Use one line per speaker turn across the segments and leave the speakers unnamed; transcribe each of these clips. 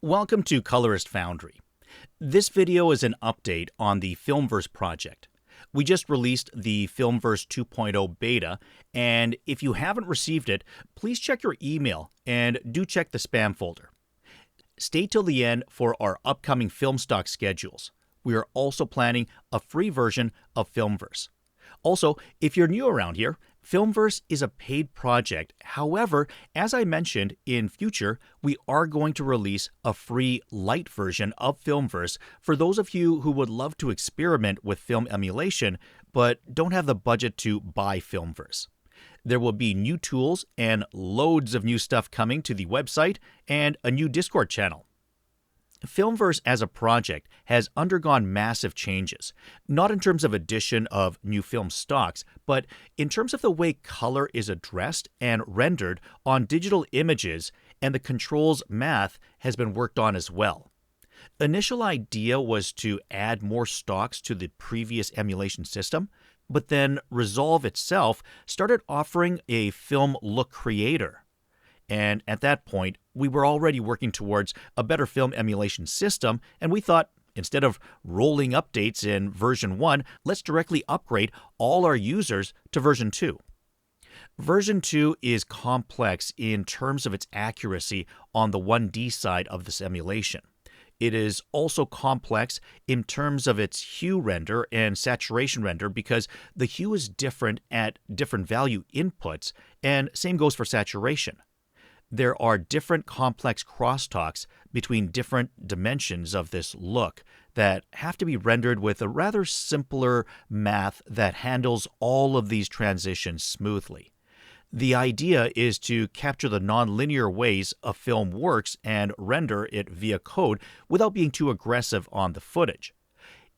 Welcome to Colorist Foundry. This video is an update on the Filmverse project. We just released the Filmverse 2.0 beta, and if you haven't received it, please check your email and do check the spam folder. Stay till the end for our upcoming film stock schedules. We are also planning a free version of Filmverse. Also, if you're new around here, Filmverse is a paid project. However, as I mentioned, in future, we are going to release a free light version of Filmverse for those of you who would love to experiment with film emulation, but don't have the budget to buy Filmverse. There will be new tools and loads of new stuff coming to the website and a new Discord channel. Filmverse as a project has undergone massive changes, not in terms of addition of new film stocks, but in terms of the way color is addressed and rendered on digital images, and the controls math has been worked on as well. Initial idea was to add more stocks to the previous emulation system, but then Resolve itself started offering a film look creator. And at that point, we were already working towards a better film emulation system, and we thought, instead of rolling updates in version 1, let's directly upgrade all our users to version 2. Version 2 is complex in terms of its accuracy on the 1D side of this emulation. It is also complex in terms of its hue render and saturation render because the hue is different at different value inputs, and same goes for saturation. There are different complex crosstalks between different dimensions of this look that have to be rendered with a rather simpler math that handles all of these transitions smoothly. The idea is to capture the nonlinear ways a film works and render it via code without being too aggressive on the footage.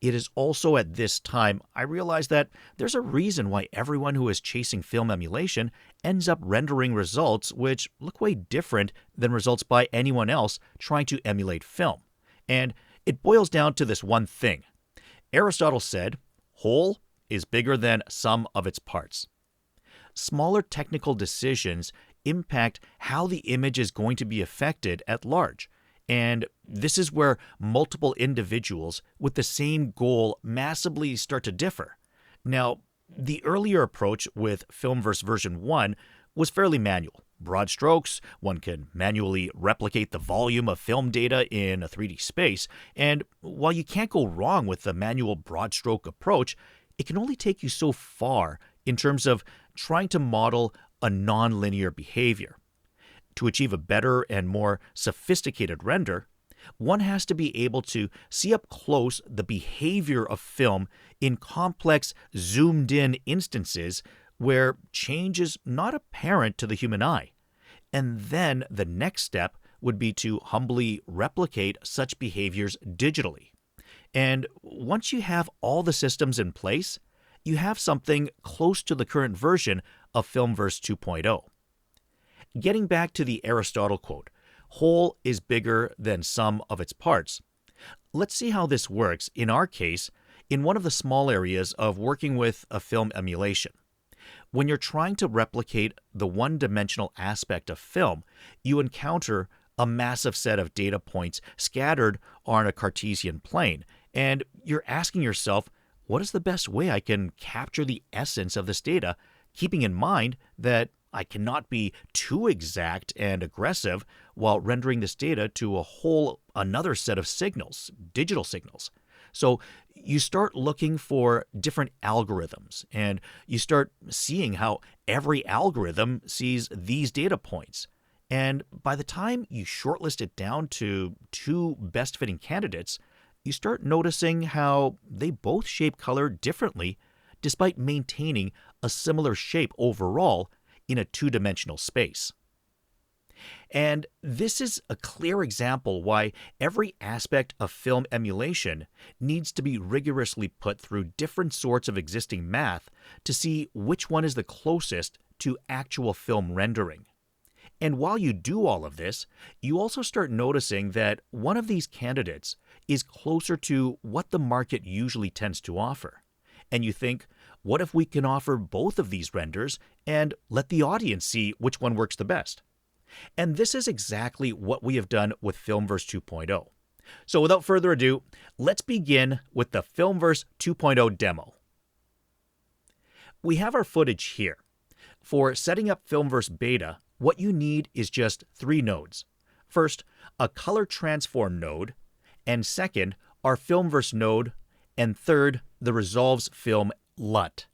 It is also at this time I realize that there's a reason why everyone who is chasing film emulation ends up rendering results which look way different than results by anyone else trying to emulate film. And it boils down to this one thing. Aristotle said, "Whole is bigger than sum of its parts." Smaller technical decisions impact how the image is going to be affected at large. And this is where multiple individuals with the same goal massively start to differ. Now, the earlier approach with Filmverse version 1 was fairly manual. Broad strokes, one can manually replicate the volume of film data in a 3D space, and while you can't go wrong with the manual broad stroke approach, it can only take you so far in terms of trying to model a nonlinear behavior. To achieve a better and more sophisticated render, one has to be able to see up close the behavior of film in complex, zoomed-in instances where change is not apparent to the human eye. And then the next step would be to humbly replicate such behaviors digitally. And once you have all the systems in place, you have something close to the current version of Filmverse 2.0. Getting back to the Aristotle quote, "Whole is bigger than sum of its parts." Let's see how this works, in our case, in one of the small areas of working with a film emulation. When you're trying to replicate the one-dimensional aspect of film, you encounter a massive set of data points scattered on a Cartesian plane, and you're asking yourself, what is the best way I can capture the essence of this data, keeping in mind that I cannot be too exact and aggressive while rendering this data to a whole another set of signals, digital signals. So you start looking for different algorithms, and you start seeing how every algorithm sees these data points. And by the time you shortlist it down to 2 best-fitting candidates, you start noticing how they both shape color differently despite maintaining a similar shape overall in a 2-dimensional space. And this is a clear example why every aspect of film emulation needs to be rigorously put through different sorts of existing math to see which one is the closest to actual film rendering. And while you do all of this, you also start noticing that one of these candidates is closer to what the market usually tends to offer. And you think, what if we can offer both of these renders and let the audience see which one works the best? And this is exactly what we have done with Filmverse 2.0. So without further ado, let's begin with the Filmverse 2.0 demo. We have our footage here. For setting up Filmverse Beta, what you need is just 3 nodes. First, a color transform node, and second, our Filmverse node, and third, the Resolves Film LUT.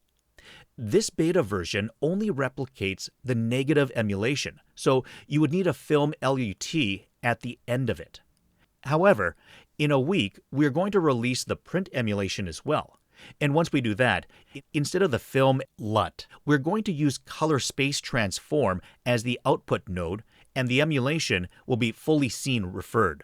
This beta version only replicates the negative emulation, so you would need a film LUT at the end of it. However, in a week, we're going to release the print emulation as well. And once we do that, instead of the film LUT, we're going to use color space transform as the output node, and the emulation will be fully scene referred.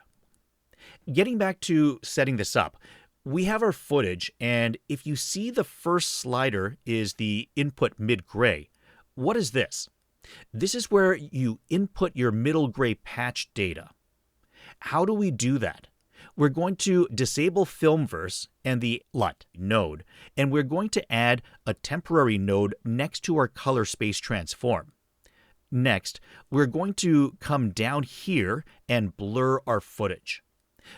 Getting back to setting this up, we have our footage, and if you see the first slider is the input mid-gray, what is this? This is where you input your middle gray patch data. How do we do that? We're going to disable Filmverse and the LUT node, and we're going to add a temporary node next to our color space transform. Next, we're going to come down here and blur our footage.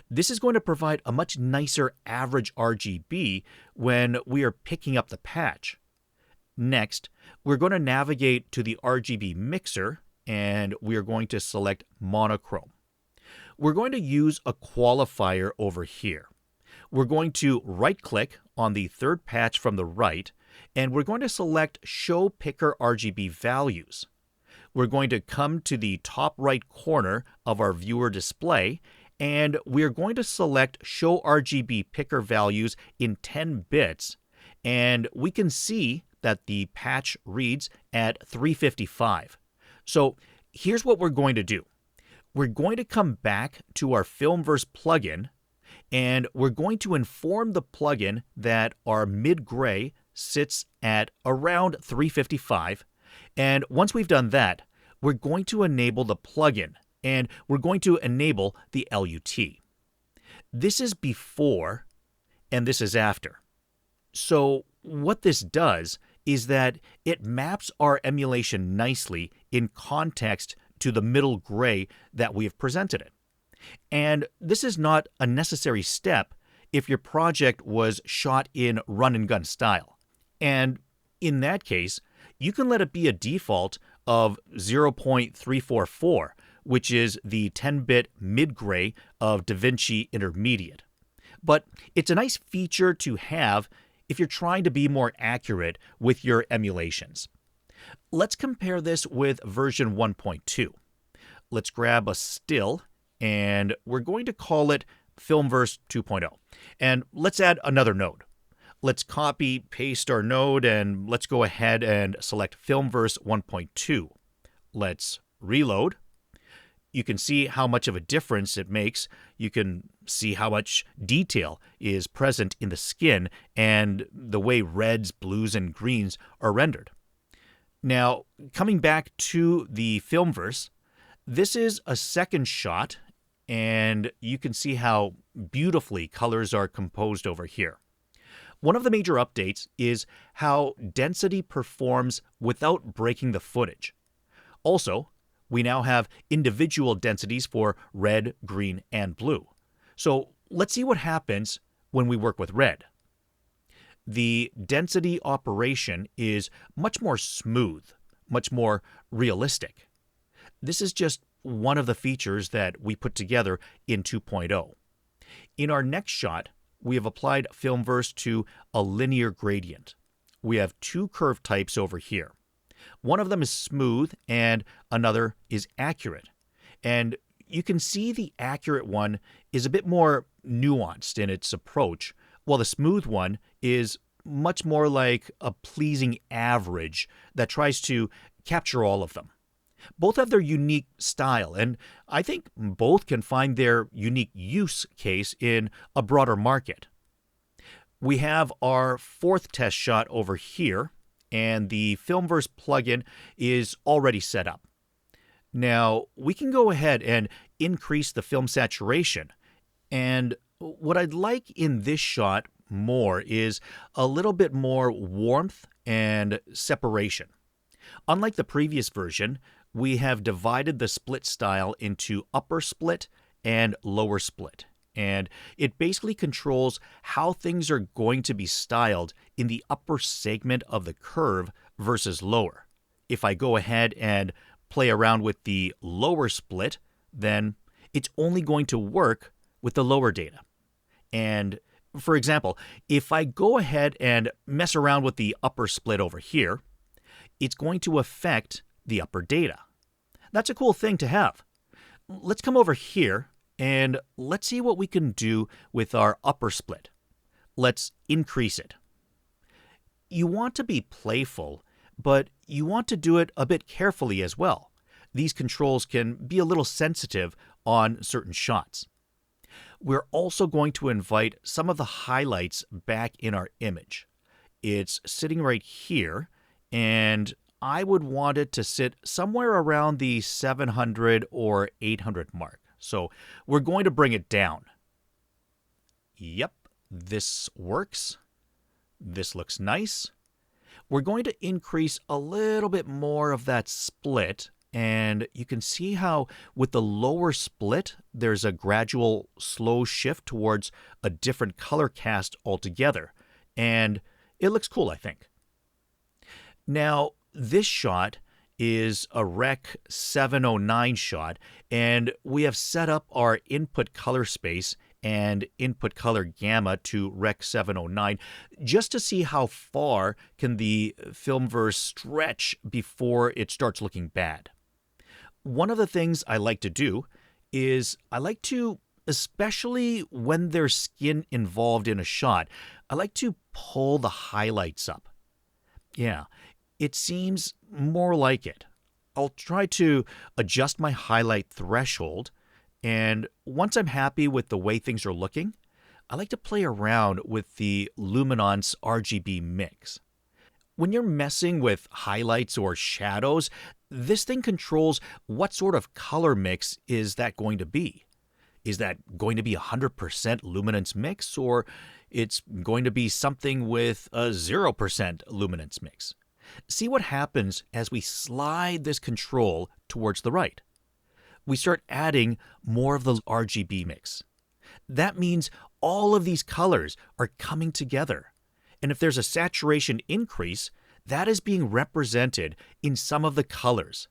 This is going to provide a much nicer average RGB when we are picking up the patch. Next, we're going to navigate to the RGB mixer, and we are going to select monochrome. We're going to use a qualifier over here. We're going to right-click on the third patch from the right, and we're going to select Show Picker RGB Values. We're going to come to the top right corner of our viewer display, and we're going to select Show RGB Picker Values in 10 bits, and we can see that the patch reads at 355. So here's what we're going to do. We're going to come back to our Filmverse plugin, and we're going to inform the plugin that our mid-gray sits at around 355. And once we've done that, we're going to enable the plugin, and we're going to enable the LUT. This is before, and this is after. So what this does is that it maps our emulation nicely in context to the middle gray that we have presented it. And this is not a necessary step if your project was shot in run-and-gun style. And in that case, you can let it be a default of 0.344, which is the 10-bit mid-gray of DaVinci Intermediate. But it's a nice feature to have if you're trying to be more accurate with your emulations. Let's compare this with version 1.2. Let's grab a still, and we're going to call it Filmverse 2.0. And let's add another node. Let's copy, paste our node, and let's go ahead and select Filmverse 1.2. Let's reload. You can see how much of a difference it makes. You can see how much detail is present in the skin and the way reds, blues, and greens are rendered. Now, coming back to the Filmverse, this is a second shot, and you can see how beautifully colors are composed over here. One of the major updates is how density performs without breaking the footage. Also, we now have individual densities for red, green, and blue. So let's see what happens when we work with red. The density operation is much more smooth, much more realistic. This is just one of the features that we put together in 2.0. In our next shot, we have applied Filmverse to a linear gradient. We have 2 curve types over here. One of them is smooth and another is accurate. And you can see the accurate one is a bit more nuanced in its approach, while the smooth one is much more like a pleasing average that tries to capture all of them. Both have their unique style, and I think both can find their unique use case in a broader market. We have our fourth test shot over here, and the Filmverse plugin is already set up. Now, we can go ahead and increase the film saturation, and what I'd like in this shot more is a little bit more warmth and separation. Unlike the previous version, we have divided the split style into upper split and lower split. And it basically controls how things are going to be styled in the upper segment of the curve versus lower. If I go ahead and play around with the lower split, then it's only going to work with the lower data. And for example, if I go ahead and mess around with the upper split over here, it's going to affect the upper data. That's a cool thing to have. Let's come over here and let's see what we can do with our upper split. Let's increase it. You want to be playful, but you want to do it a bit carefully as well. These controls can be a little sensitive on certain shots. We're also going to invite some of the highlights back in our image. It's sitting right here, and I would want it to sit somewhere around the 700 or 800 mark. So we're going to bring it down. Yep, this works. This looks nice. We're going to increase a little bit more of that split, and you can see how with the lower split, there's a gradual slow shift towards a different color cast altogether. And it looks cool, I think. Now, this shot is a Rec 709 shot, and we have set up our input color space and input color gamma to Rec 709 just to see how far can the Filmverse stretch before it starts looking bad. One of the things I like to do is I like to, especially when there's skin involved in a shot, I like to pull the highlights up. Yeah, it seems more like it. I'll try to adjust my highlight threshold, and once I'm happy with the way things are looking, I like to play around with the luminance RGB mix. When you're messing with highlights or shadows, this thing controls what sort of color mix is that going to be. Is that going to be 100% luminance mix, or it's going to be something with a 0% luminance mix? See what happens as we slide this control towards the right. We start adding more of the RGB mix. That means all of these colors are coming together. And if there's a saturation increase, that is being represented in some of the colors.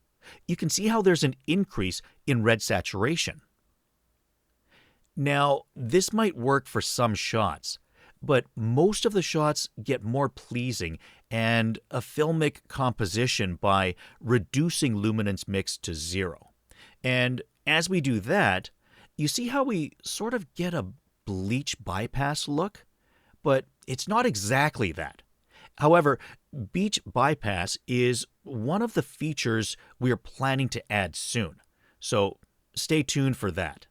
You can see how there's an increase in red saturation. Now, this might work for some shots, but most of the shots get more pleasing and a filmic composition by reducing luminance mix to 0. And as we do that, you see how we sort of get a bleach bypass look? But it's not exactly that. However, bleach bypass is one of the features we are planning to add soon, so stay tuned for that.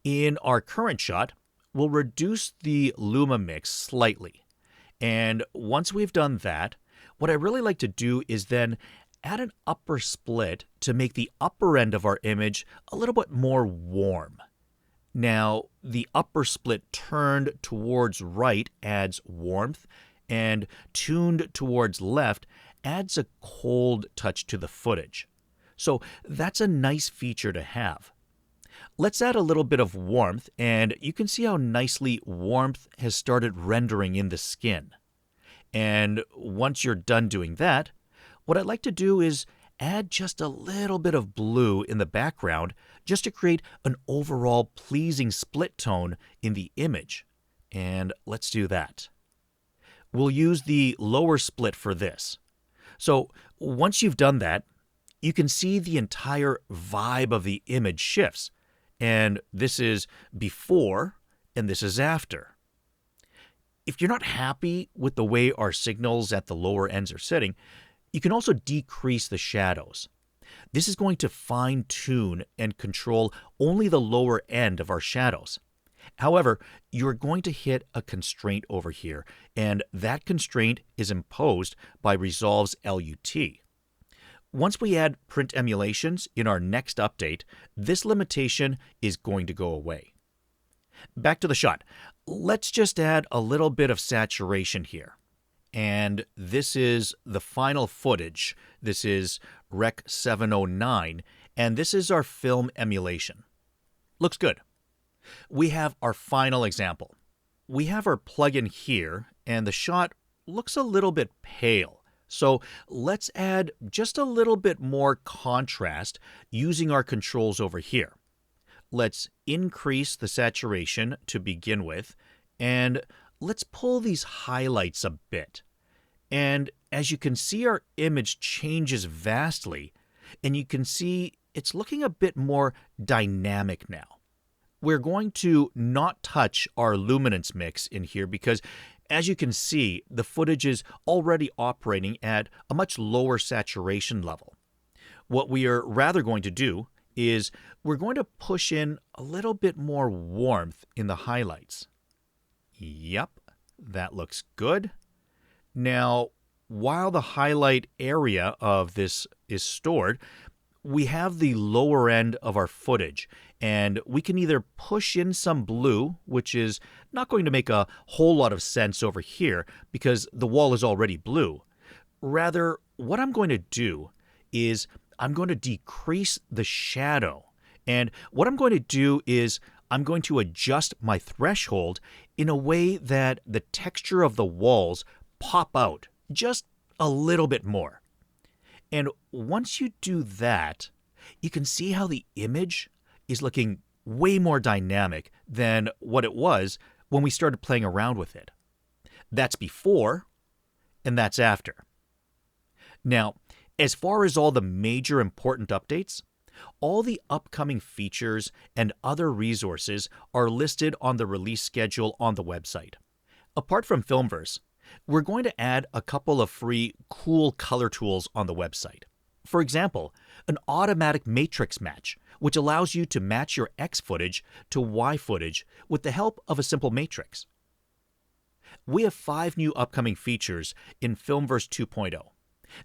In our current shot, we'll reduce the luma mix slightly. And once we've done that, what I really like to do is then add an upper split to make the upper end of our image a little bit more warm. Now, the upper split turned towards right adds warmth, and tuned towards left adds a cold touch to the footage. So that's a nice feature to have. Let's add a little bit of warmth, and you can see how nicely warmth has started rendering in the skin. And once you're done doing that, what I'd like to do is add just a little bit of blue in the background just to create an overall pleasing split tone in the image. And let's do that. We'll use the lower split for this. So once you've done that, you can see the entire vibe of the image shifts. And this is before, and this is after. If you're not happy with the way our signals at the lower ends are sitting, you can also decrease the shadows. This is going to fine-tune and control only the lower end of our shadows. However, you're going to hit a constraint over here, and that constraint is imposed by Resolve's LUT. Once we add print emulations in our next update, this limitation is going to go away. Back to the shot. Let's just add a little bit of saturation here. And this is the final footage. This is Rec 709, and this is our film emulation. Looks good. We have our final example. We have our plugin here, and the shot looks a little bit pale. So let's add just a little bit more contrast using our controls over here. Let's increase the saturation to begin with, and let's pull these highlights a bit. And as you can see, our image changes vastly, and you can see it's looking a bit more dynamic now. We're going to not touch our luminance mix in here because, as you can see, the footage is already operating at a much lower saturation level. What we are rather going to do is we're going to push in a little bit more warmth in the highlights. Yep, that looks good. Now, while the highlight area of this is stored, we have the lower end of our footage, and we can either push in some blue, which is not going to make a whole lot of sense over here because the wall is already blue. Rather, what I'm going to do is I'm going to decrease the shadow, and what I'm going to do is I'm going to adjust my threshold in a way that the texture of the walls pop out just a little bit more. And once you do that, you can see how the image is looking way more dynamic than what it was when we started playing around with it. That's before, and that's after. Now, as far as all the major important updates, all the upcoming features and other resources are listed on the release schedule on the website. Apart from Filmverse, we're going to add a couple of free cool color tools on the website. For example, an automatic matrix match, which allows you to match your X footage to Y footage with the help of a simple matrix. We have 5 new upcoming features in Filmverse 2.0.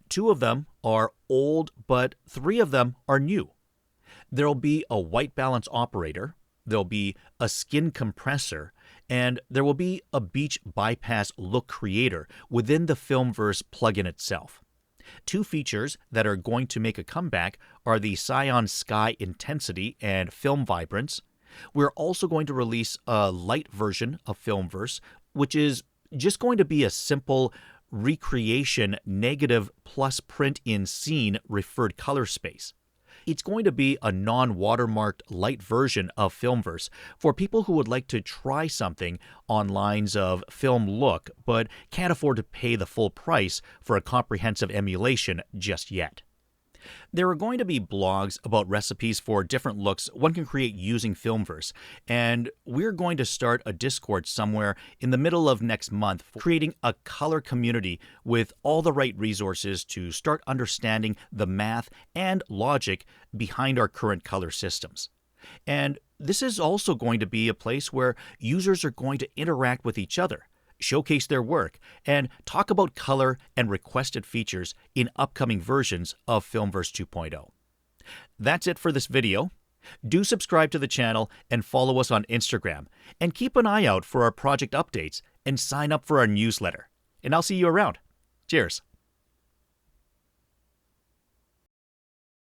2 of them are old, but 3 of them are new. There'll be a white balance operator, there'll be a skin compressor, and there will be a beach bypass look creator within the Filmverse plugin itself. 2 features that are going to make a comeback are the Cyan Sky Intensity and Film Vibrance. We're also going to release a light version of Filmverse, which is just going to be a simple recreation negative plus print in scene referred color space. It's going to be a non-watermarked light version of Filmverse for people who would like to try something on lines of film look but can't afford to pay the full price for a comprehensive emulation just yet. There are going to be blogs about recipes for different looks one can create using Filmverse, and we're going to start a Discord somewhere in the middle of next month for creating a color community with all the right resources to start understanding the math and logic behind our current color systems. And this is also going to be a place where users are going to interact with each other, showcase their work, and talk about color and requested features in upcoming versions of Filmverse 2.0. That's it for this video. Do subscribe to the channel and follow us on Instagram, and keep an eye out for our project updates and sign up for our newsletter. And I'll see you around. Cheers.